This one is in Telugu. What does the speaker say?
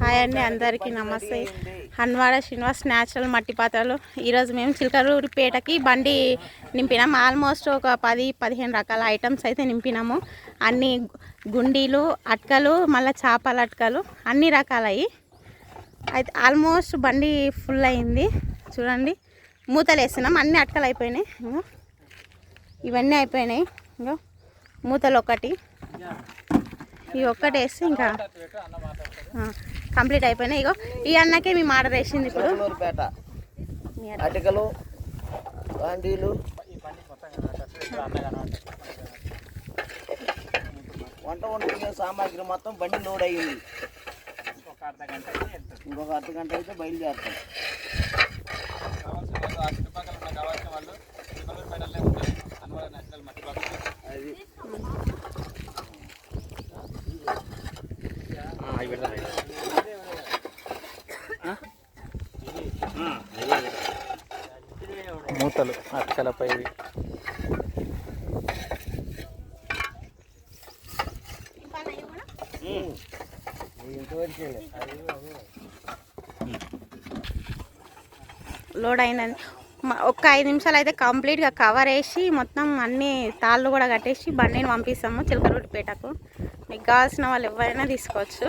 హాయ్ అండి, అందరికీ నమస్తే. హన్వాడ శ్రీనివాస్ న్యాచురల్ మట్టి పాత్రలు. ఈరోజు మేము చిలకలూరిపేటకి బండి నింపినాము. ఆల్మోస్ట్ ఒక 10-15 రకాల ఐటమ్స్ అయితే నింపినాము. అన్ని గుండీలు, అట్కలు, మళ్ళీ చేపల అట్కలు అన్ని రకాలవి అయితే ఆల్మోస్ట్ బండి ఫుల్ అయింది. చూడండి, మూతలు వేస్తున్నాం. అన్ని అట్కలు అయిపోయినాయి. ఇవన్నీ అయిపోయినాయి. ఇంకో మూతలు ఒకటి, ఇవి ఒక్కటి వేస్తే ఇంకా కంప్లీట్ అయిపోయినాయి. ఇగో ఈ అన్నకే మేము ఆర్డర్ వేసింది. ఇప్పుడు అటికలు, బాండీలు, వంట వండుకునే సామాగ్రి మొత్తం బండి లోడ్ అయ్యింది. ఇంకొక అర్ధగంట అయితే బయలుదేరుతాం. మూతలు అట్కలపై లోడ్ అయిందండి. ఒక్క 5 నిమిషాలు అయితే కంప్లీట్గా కవర్ వేసి మొత్తం అన్ని తాళ్ళు కూడా కట్టేసి బండిని పంపిస్తాము చిలకలూరిపేటకు. మీకు కావాల్సిన వాళ్ళు ఎవరైనా తీసుకోవచ్చు.